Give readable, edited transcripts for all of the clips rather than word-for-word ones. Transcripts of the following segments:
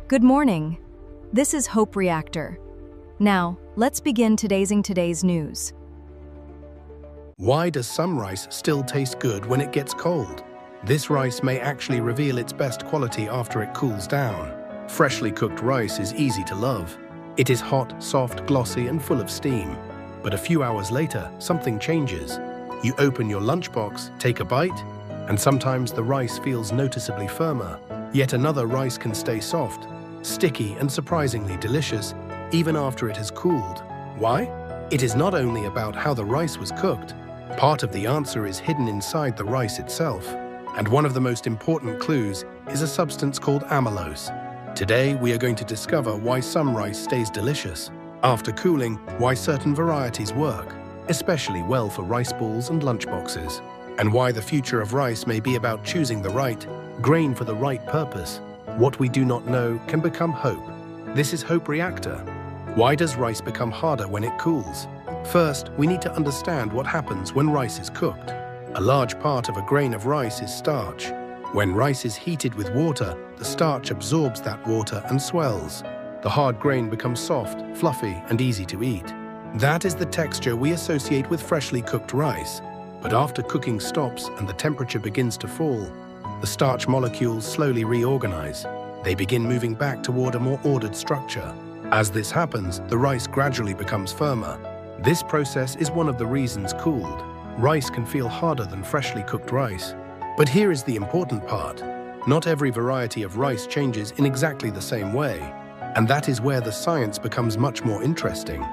Good morning. This is Hope Reactor. Now, let's begin today's news. Why does some rice still taste good when it gets cold? This rice may actually reveal its best quality after it cools down. Freshly cooked rice is easy to love. It is hot, soft, glossy, and full of steam. But a few hours later, something changes. You open your lunchbox, take a bite, and sometimes the rice feels noticeably firmer. Yet another rice can stay soft, sticky, and surprisingly delicious, even after it has cooled. Why? It is not only about how the rice was cooked. Part of the answer is hidden inside the rice itself. And one of the most important clues is a substance called amylose. Today, we are going to discover why some rice stays delicious after cooling, why certain varieties work, especially well for rice balls and lunchboxes, and why the future of rice may be about choosing the right grain for the right purpose. What we do not know can become hope. This is Hope Reactor. Why does rice become harder when it cools? First, we need to understand what happens when rice is cooked. A large part of a grain of rice is starch. When rice is heated with water, the starch absorbs that water and swells. The hard grain becomes soft, fluffy, and easy to eat. That is the texture we associate with freshly cooked rice. But after cooking stops and the temperature begins to fall, the starch molecules slowly reorganize. They begin moving back toward a more ordered structure. As this happens, the rice gradually becomes firmer. This process is one of the reasons cooled rice can feel harder than freshly cooked rice. But here is the important part. Not every variety of rice changes in exactly the same way. And that is where the science becomes much more interesting.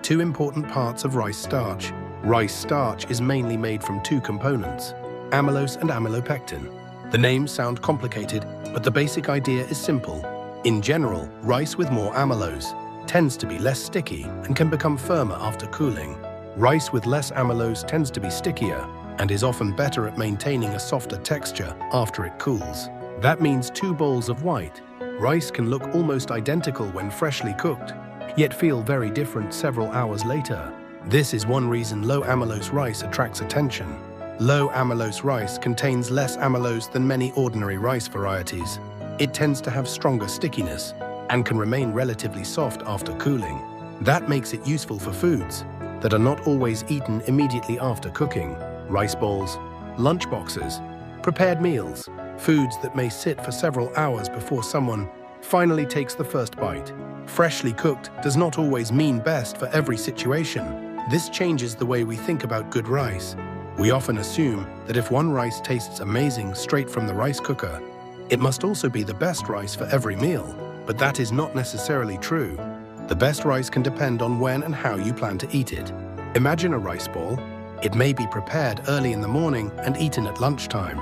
Two important parts of rice starch. Rice starch is mainly made from two components, amylose and amylopectin. The names sound complicated, but the basic idea is simple. In general, rice with more amylose tends to be less sticky and can become firmer after cooling. Rice with less amylose tends to be stickier and is often better at maintaining a softer texture after it cools. That means two bowls of white rice can look almost identical when freshly cooked, yet feel very different several hours later. This is one reason low-amylose rice attracts attention. Low-amylose rice contains less amylose than many ordinary rice varieties. It tends to have stronger stickiness and can remain relatively soft after cooling. That makes it useful for foods that are not always eaten immediately after cooking. Rice balls, lunchboxes, prepared meals, foods that may sit for several hours before someone finally takes the first bite. Freshly cooked does not always mean best for every situation. This changes the way we think about good rice. We often assume that if one rice tastes amazing straight from the rice cooker, it must also be the best rice for every meal. But that is not necessarily true. The best rice can depend on when and how you plan to eat it. Imagine a rice ball. It may be prepared early in the morning and eaten at lunchtime.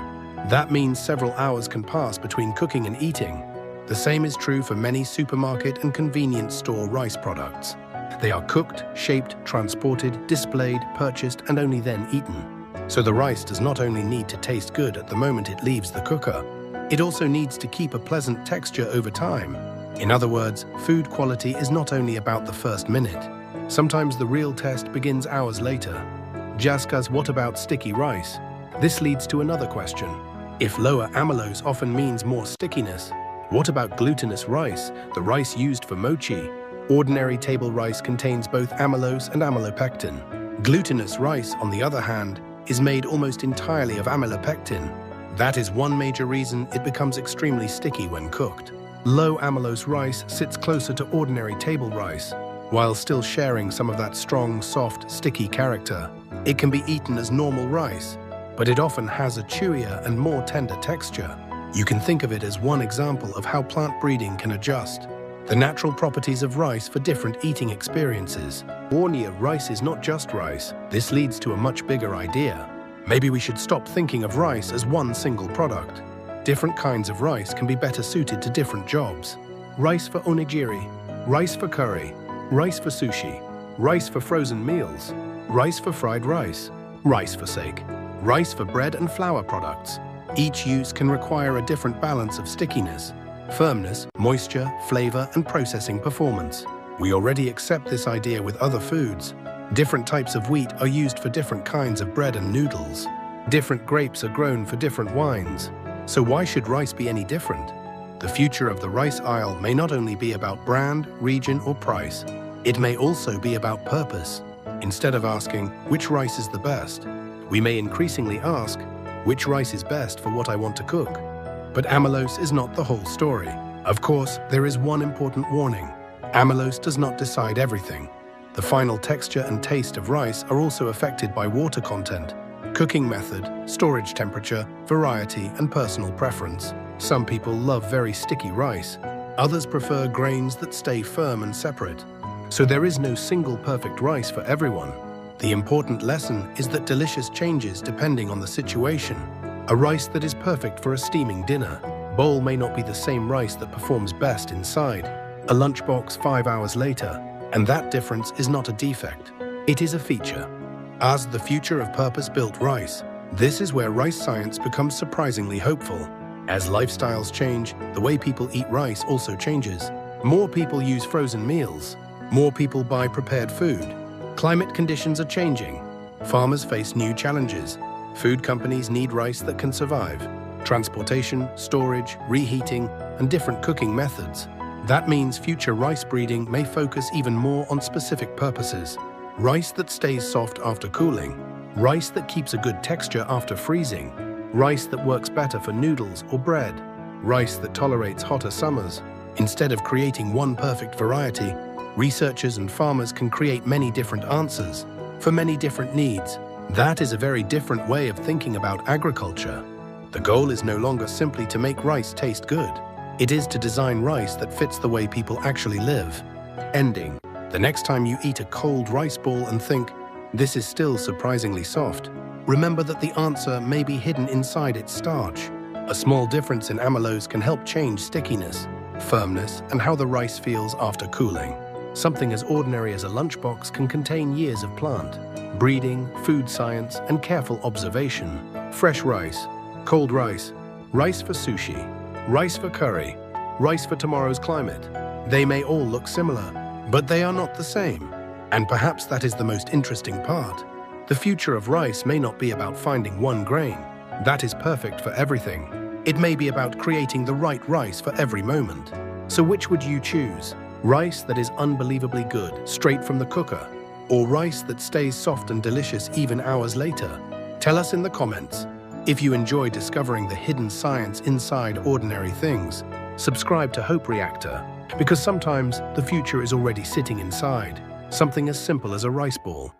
That means several hours can pass between cooking and eating. The same is true for many supermarket and convenience store rice products. They are cooked, shaped, transported, displayed, purchased, and only then eaten. So the rice does not only need to taste good at the moment it leaves the cooker, it also needs to keep a pleasant texture over time. In other words, food quality is not only about the first minute. Sometimes the real test begins hours later. Jaskas, what about sticky rice? This leads to another question. If lower amylose often means more stickiness, what about glutinous rice, the rice used for mochi? Ordinary table rice contains both amylose and amylopectin. Glutinous rice, on the other hand, is made almost entirely of amylopectin. That is one major reason it becomes extremely sticky when cooked. Low amylose rice sits closer to ordinary table rice, while still sharing some of that strong, soft, sticky character. It can be eaten as normal rice, but it often has a chewier and more tender texture. You can think of it as one example of how plant breeding can adjust the natural properties of rice for different eating experiences. Warning, rice is not just rice. This leads to a much bigger idea. Maybe we should stop thinking of rice as one single product. Different kinds of rice can be better suited to different jobs. Rice for onigiri, rice for curry, rice for sushi, rice for frozen meals, rice for fried rice, rice for sake, rice for bread and flour products. Each use can require a different balance of stickiness, firmness, moisture, flavor, and processing performance. We already accept this idea with other foods. Different types of wheat are used for different kinds of bread and noodles. Different grapes are grown for different wines. So why should rice be any different? The future of the rice aisle may not only be about brand, region, or price, it may also be about purpose. Instead of asking, which rice is the best, we may increasingly ask, which rice is best for what I want to cook? But amylose is not the whole story. Of course, there is one important warning. Amylose does not decide everything. The final texture and taste of rice are also affected by water content, cooking method, storage temperature, variety, and personal preference. Some people love very sticky rice. Others prefer grains that stay firm and separate. So there is no single perfect rice for everyone. The important lesson is that delicious changes depending on the situation. A rice that is perfect for a steaming dinner bowl may not be the same rice that performs best inside a lunchbox 5 hours later, and that difference is not a defect. It is a feature. As the future of purpose-built rice, this is where rice science becomes surprisingly hopeful. As lifestyles change, the way people eat rice also changes. More people use frozen meals. More people buy prepared food. Climate conditions are changing. Farmers face new challenges. Food companies need rice that can survive. Transportation, storage, reheating, and different cooking methods. That means future rice breeding may focus even more on specific purposes. Rice that stays soft after cooling. Rice that keeps a good texture after freezing. Rice that works better for noodles or bread. Rice that tolerates hotter summers. Instead of creating one perfect variety, researchers and farmers can create many different answers for many different needs. That is a very different way of thinking about agriculture. The goal is no longer simply to make rice taste good. It is to design rice that fits the way people actually live. Ending. The next time you eat a cold rice ball and think, this is still surprisingly soft, remember that the answer may be hidden inside its starch. A small difference in amylose can help change stickiness, firmness, and how the rice feels after cooling. Something as ordinary as a lunchbox can contain years of plant, breeding, food science, and careful observation. Fresh rice, cold rice, rice for sushi, rice for curry, rice for tomorrow's climate. They may all look similar, but they are not the same. And perhaps that is the most interesting part. The future of rice may not be about finding one grain that is perfect for everything. It may be about creating the right rice for every moment. So which would you choose? Rice that is unbelievably good, straight from the cooker, or rice that stays soft and delicious even hours later? Tell us in the comments. If you enjoy discovering the hidden science inside ordinary things, subscribe to Hope Reactor, because sometimes the future is already sitting inside something as simple as a rice ball.